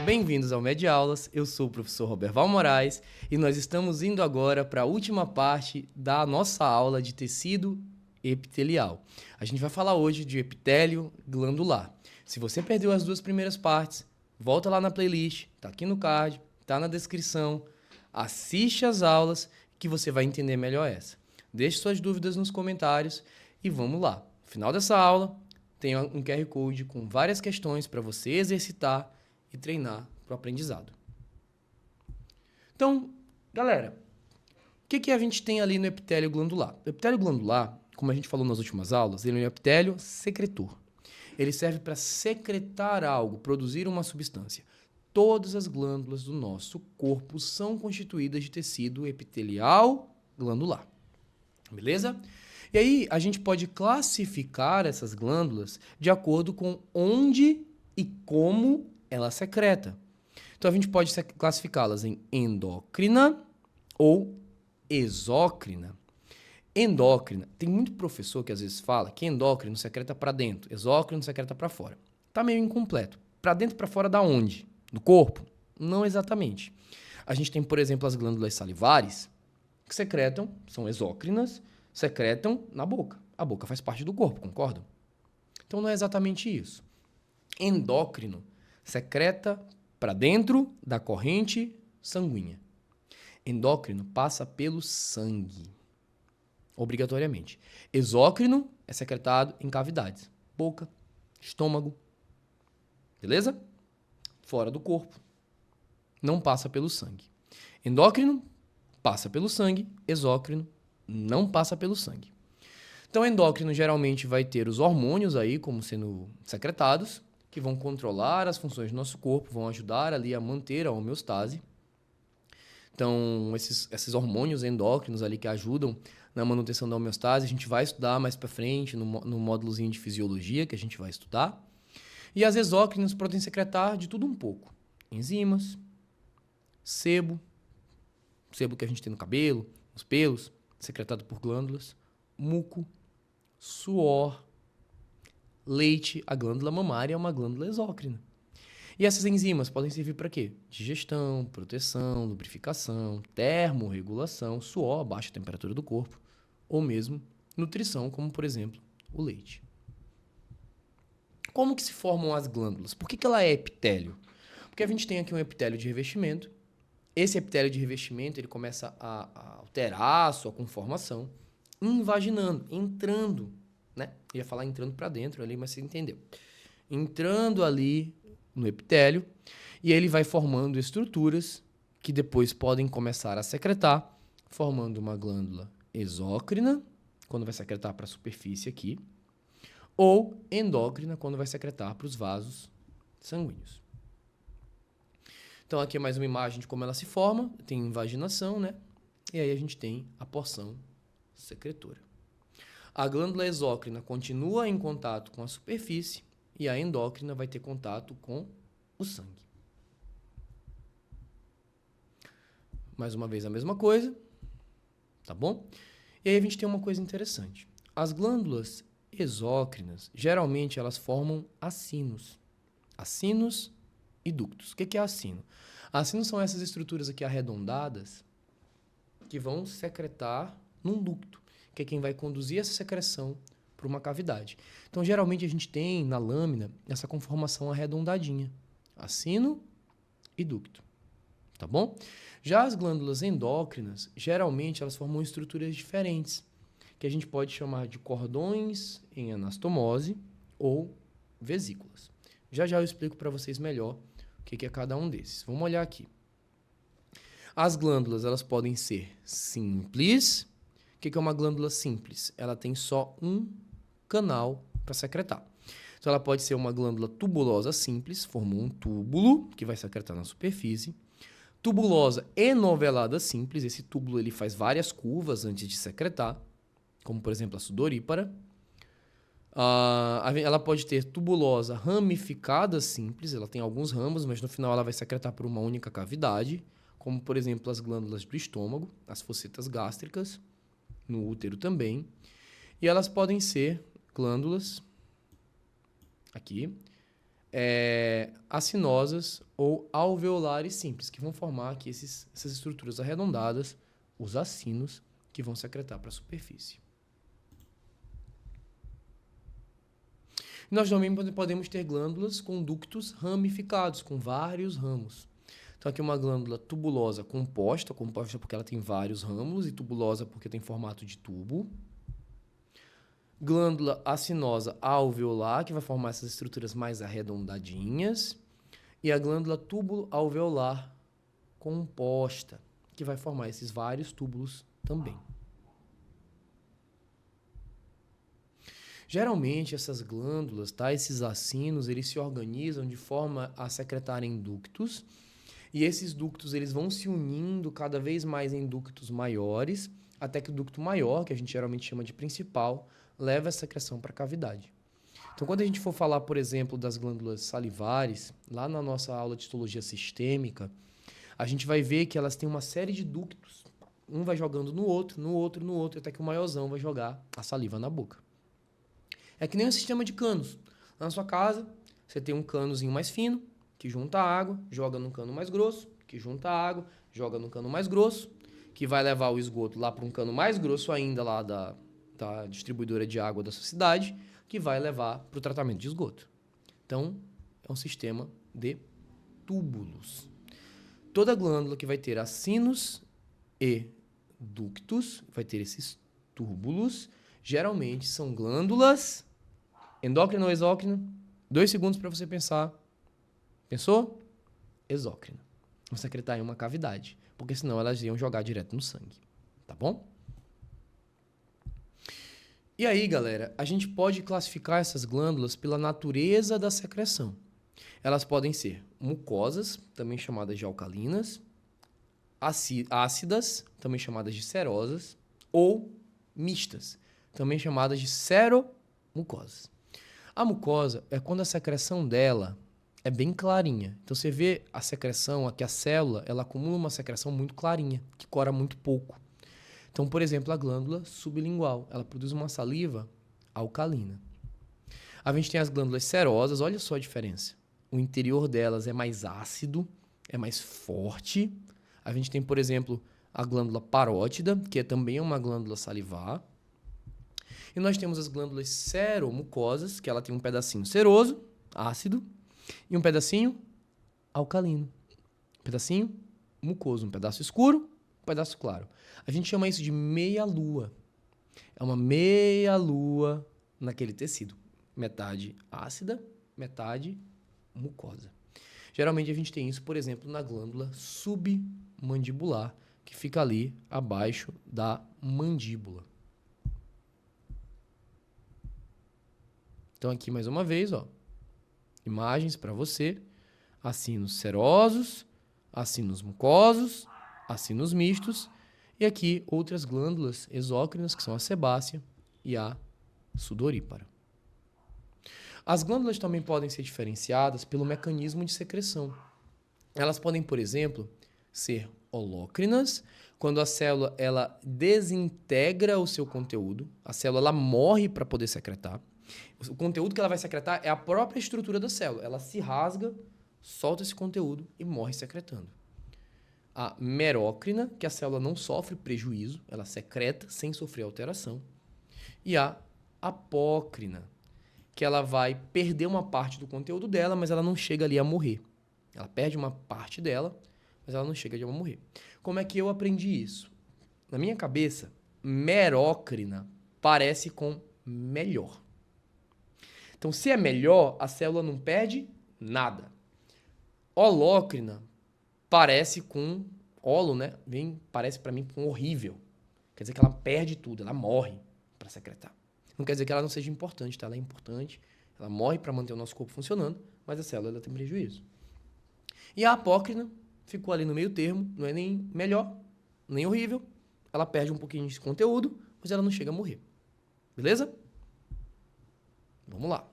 Bem-vindos ao Mediaulas, eu sou o professor Roberval Moraes e nós estamos indo agora para a última parte da nossa aula de tecido epitelial. A gente vai falar hoje de epitélio glandular. Se você perdeu as duas primeiras partes, volta lá na playlist, tá aqui no card, tá na descrição, assiste as aulas que você vai entender melhor essa. Deixe suas dúvidas nos comentários e vamos lá. No final dessa aula, tem um QR Code com várias questões para você exercitar e treinar para o aprendizado. Então, galera, o que a gente tem ali no epitélio glandular? O epitélio glandular, como a gente falou nas últimas aulas, ele é um epitélio secretor. Ele serve para secretar algo, produzir uma substância. Todas as glândulas do nosso corpo são constituídas de tecido epitelial glandular. Beleza? E aí, a gente pode classificar essas glândulas de acordo com onde e como ela secreta. Então, a gente pode classificá-las em endócrina ou exócrina. Endócrina, tem muito professor que às vezes fala que endócrino secreta para dentro, exócrino secreta para fora. Tá meio incompleto. Para dentro e para fora da onde? Do corpo? Não exatamente. A gente tem, por exemplo, as glândulas salivares que secretam, são exócrinas, secretam na boca. A boca faz parte do corpo, concordam? Então não é exatamente isso. Endócrino secreta para dentro da corrente sanguínea. Endócrino passa pelo sangue, obrigatoriamente. Exócrino é secretado em cavidades, boca, estômago, beleza? Fora do corpo, não passa pelo sangue. Endócrino passa pelo sangue, exócrino não passa pelo sangue. Então, endócrino geralmente vai ter os hormônios aí como sendo secretados, que vão controlar as funções do nosso corpo, vão ajudar ali a manter a homeostase. Então, esses hormônios endócrinos ali que ajudam na manutenção da homeostase, a gente vai estudar mais para frente no módulozinho de fisiologia que a gente vai estudar. E as exócrinas podem secretar de tudo um pouco. Enzimas, sebo que a gente tem no cabelo, nos pelos, secretado por glândulas, muco, suor, leite. A glândula mamária é uma glândula exócrina. E essas enzimas podem servir para quê? Digestão, proteção, lubrificação, termorregulação, suor, baixa temperatura do corpo, ou mesmo nutrição, como por exemplo o leite. Como que se formam as glândulas? Por que ela é epitélio? Porque a gente tem aqui um epitélio de revestimento. Esse epitélio de revestimento ele começa a alterar a sua conformação, invaginando, entrando, né? Eu ia falar entrando para dentro ali, mas você entendeu. Entrando ali no epitélio, e ele vai formando estruturas que depois podem começar a secretar, formando uma glândula exócrina, quando vai secretar para a superfície aqui, ou endócrina, quando vai secretar para os vasos sanguíneos. Então, aqui é mais uma imagem de como ela se forma, tem invaginação, né? E aí a gente tem a porção secretora. A glândula exócrina continua em contato com a superfície e a endócrina vai ter contato com o sangue. Mais uma vez a mesma coisa, tá bom? E aí a gente tem uma coisa interessante. As glândulas exócrinas, geralmente elas formam acinos. Acinos e ductos. O que é acino? Acinos são essas estruturas aqui arredondadas que vão secretar num ducto, que é quem vai conduzir essa secreção para uma cavidade. Então, geralmente, a gente tem na lâmina essa conformação arredondadinha. Acino e ducto. Tá bom? Já as glândulas endócrinas, geralmente, elas formam estruturas diferentes, que a gente pode chamar de cordões em anastomose ou vesículas. Já eu explico para vocês melhor o que é cada um desses. Vamos olhar aqui. As glândulas, elas podem ser simples. O que é uma glândula simples? Ela tem só um canal para secretar. Então, ela pode ser uma glândula tubulosa simples, formou um túbulo que vai secretar na superfície. Tubulosa enovelada simples, esse túbulo ele faz várias curvas antes de secretar, como por exemplo a sudorípara. Ela pode ter tubulosa ramificada simples, ela tem alguns ramos, mas no final ela vai secretar por uma única cavidade, como, por exemplo, as glândulas do estômago, as focetas gástricas, no útero também. E elas podem ser glândulas, aqui, acinosas ou alveolares simples, que vão formar aqui essas estruturas arredondadas, os acinos, que vão secretar para a superfície. Nós também podemos ter glândulas com ductos ramificados, com vários ramos. Então, aqui uma glândula tubulosa composta porque ela tem vários ramos, e tubulosa porque tem formato de tubo. Glândula acinosa alveolar, que vai formar essas estruturas mais arredondadinhas. E a glândula túbulo-alveolar composta, que vai formar esses vários túbulos também. Geralmente, essas glândulas, tá, esses acinos, eles se organizam de forma a secretarem ductos, e esses ductos eles vão se unindo cada vez mais em ductos maiores, até que o ducto maior, que a gente geralmente chama de principal, leva a secreção para a cavidade. Então, quando a gente for falar, por exemplo, das glândulas salivares, lá na nossa aula de histologia sistêmica, a gente vai ver que elas têm uma série de ductos. Um vai jogando no outro, até que o maiorzão vai jogar a saliva na boca. É que nem um sistema de canos. Na sua casa, você tem um canozinho mais fino, que junta água, joga num cano mais grosso, que junta água, joga num cano mais grosso, que vai levar o esgoto lá para um cano mais grosso ainda lá da distribuidora de água da sua cidade, que vai levar para o tratamento de esgoto. Então, é um sistema de túbulos. Toda glândula que vai ter acinos e ductos, vai ter esses túbulos, geralmente são glândulas endócrina ou exócrina? 2 segundos para você pensar. Pensou? Exócrina. Vão secretar em uma cavidade, porque senão elas iam jogar direto no sangue. Tá bom? E aí, galera, a gente pode classificar essas glândulas pela natureza da secreção. Elas podem ser mucosas, também chamadas de alcalinas, ácidas, também chamadas de serosas, ou mistas, também chamadas de seromucosas. A mucosa é quando a secreção dela é bem clarinha. Então, você vê a secreção, aqui a célula, ela acumula uma secreção muito clarinha, que cora muito pouco. Então, por exemplo, a glândula sublingual, ela produz uma saliva alcalina. A gente tem as glândulas serosas, olha só a diferença. O interior delas é mais ácido, é mais forte. A gente tem, por exemplo, a glândula parótida, que é também uma glândula salivar. E nós temos as glândulas seromucosas, que ela tem um pedacinho seroso, ácido, e um pedacinho alcalino. Um pedacinho mucoso, um pedaço escuro, um pedaço claro. A gente chama isso de meia-lua. É uma meia-lua naquele tecido. Metade ácida, metade mucosa. Geralmente a gente tem isso, por exemplo, na glândula submandibular, que fica ali abaixo da mandíbula. Então aqui mais uma vez, ó, imagens para você, acinos serosos, acinos mucosos, acinos mistos, e aqui outras glândulas exócrinas, que são a sebácea e a sudorípara. As glândulas também podem ser diferenciadas pelo mecanismo de secreção. Elas podem, por exemplo, ser holócrinas, quando a célula ela desintegra o seu conteúdo, a célula ela morre para poder secretar. O conteúdo que ela vai secretar é a própria estrutura da célula. Ela se rasga, solta esse conteúdo e morre secretando. A merócrina, que a célula não sofre prejuízo, ela secreta sem sofrer alteração. E a apócrina, que ela vai perder uma parte do conteúdo dela, mas ela não chega ali a morrer. Ela perde uma parte dela, mas ela não chega ali a morrer. Como é que eu aprendi isso? Na minha cabeça, merócrina parece com melhor. Então, se é melhor, a célula não perde nada. Holócrina parece com holo, né? Parece para mim com horrível. Quer dizer que ela perde tudo, ela morre para secretar. Não quer dizer que ela não seja importante, tá? Ela é importante, ela morre para manter o nosso corpo funcionando, mas a célula ela tem prejuízo. E a apócrina ficou ali no meio termo, não é nem melhor, nem horrível. Ela perde um pouquinho de conteúdo, mas ela não chega a morrer. Beleza? Vamos lá.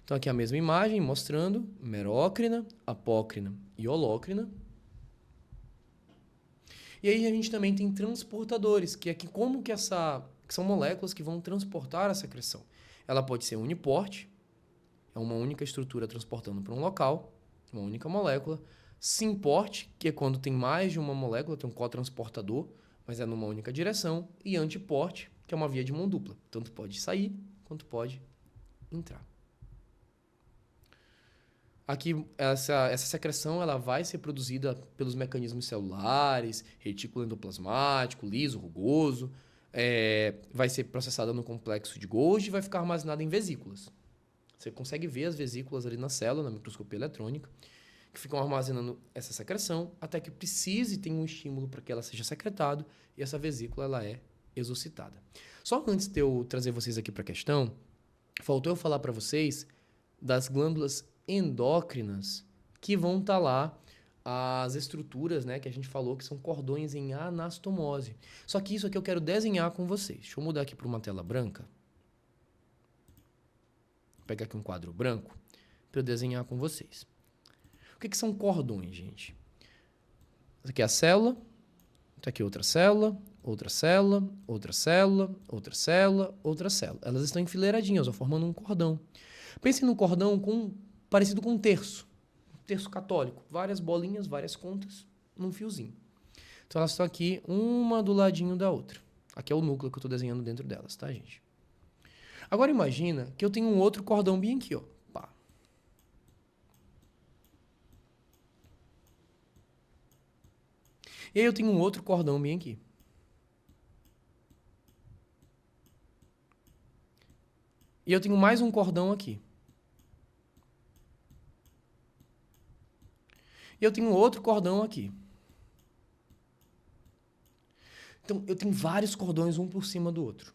Então, aqui a mesma imagem mostrando merócrina, apócrina e holócrina. E aí a gente também tem transportadores, que é que como que que são moléculas que vão transportar a secreção. Ela pode ser uniporte, é uma única estrutura transportando para um local, uma única molécula. Simporte, que é quando tem mais de uma molécula, tem um cotransportador, mas é numa única direção. E antiporte, que é uma via de mão dupla, tanto pode sair quanto pode entrar. Aqui, essa secreção ela vai ser produzida pelos mecanismos celulares, retículo endoplasmático, liso, rugoso, vai ser processada no complexo de Golgi e vai ficar armazenada em vesículas. Você consegue ver as vesículas ali na célula, na microscopia eletrônica, que ficam armazenando essa secreção até que precise ter um estímulo para que ela seja secretada e essa vesícula ela é exocitada. Só antes de eu trazer vocês aqui para a questão, faltou eu falar para vocês das glândulas endócrinas que vão estar lá as estruturas, né, que a gente falou que são cordões em anastomose. Só que isso aqui eu quero desenhar com vocês. Deixa eu mudar aqui para uma tela branca. Vou pegar aqui um quadro branco para eu desenhar com vocês. O que são cordões, gente? Essa aqui é a célula, essa aqui é outra célula, outra célula, outra célula, outra célula, outra célula. Elas estão enfileiradinhas, ó, formando um cordão. Pense num cordão parecido com um terço católico. Várias bolinhas, várias contas, num fiozinho. Então elas estão aqui, uma do ladinho da outra. Aqui é o núcleo que eu estou desenhando dentro delas, tá, gente? Agora imagina que eu tenho um outro cordão bem aqui, ó. Pá. E aí eu tenho um outro cordão bem aqui. E eu tenho mais um cordão aqui. E eu tenho outro cordão aqui. Então, eu tenho vários cordões um por cima do outro.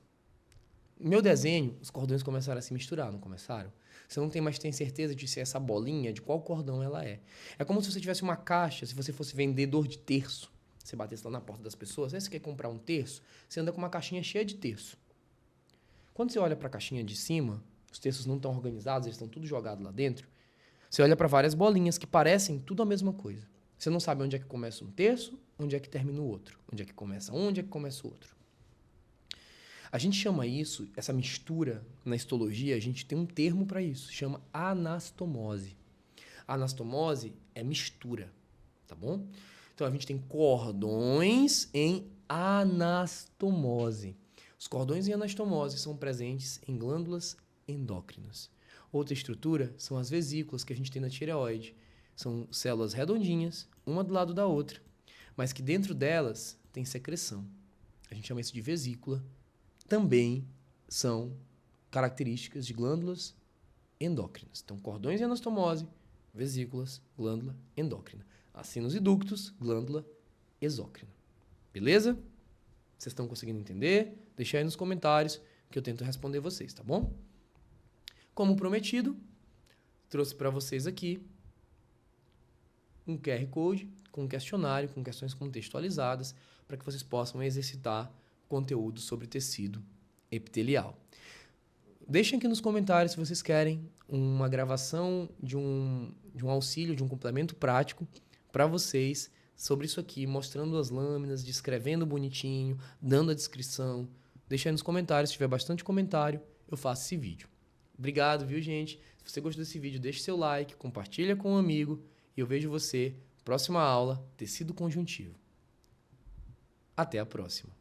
No meu desenho, os cordões começaram a se misturar, não começaram? Você não tem mais tem certeza de se essa bolinha, de qual cordão ela é. É como se você tivesse uma caixa, se você fosse vendedor de terço. Você batesse lá na porta das pessoas, aí você quer comprar um terço, você anda com uma caixinha cheia de terço. Quando você olha para a caixinha de cima, os terços não estão organizados, eles estão tudo jogados lá dentro. Você olha para várias bolinhas que parecem tudo a mesma coisa. Você não sabe onde é que começa um terço, onde é que termina o outro. Onde é que começa um, onde é que começa o outro. A gente chama isso, essa mistura na histologia, a gente tem um termo para isso, chama anastomose. Anastomose é mistura, tá bom? Então a gente tem cordões em anastomose. Os cordões em anastomose são presentes em glândulas endócrinas. Outra estrutura são as vesículas que a gente tem na tireoide. São células redondinhas, uma do lado da outra, mas que dentro delas tem secreção. A gente chama isso de vesícula. Também são características de glândulas endócrinas. Então, cordões em anastomose, vesículas, glândula endócrina. Acinos e ductos, glândula exócrina. Beleza? Vocês estão conseguindo entender? Deixa aí nos comentários que eu tento responder vocês, tá bom? Como prometido, trouxe para vocês aqui um QR Code com um questionário, com questões contextualizadas, para que vocês possam exercitar conteúdo sobre tecido epitelial. Deixem aqui nos comentários se vocês querem uma gravação de um auxílio, de um complemento prático para vocês sobre isso aqui, mostrando as lâminas, descrevendo bonitinho, dando a descrição. Deixem aí nos comentários, se tiver bastante comentário, eu faço esse vídeo. Obrigado, viu, gente? Se você gostou desse vídeo, deixe seu like, compartilha com um amigo e eu vejo você próxima aula, tecido conjuntivo. Até a próxima.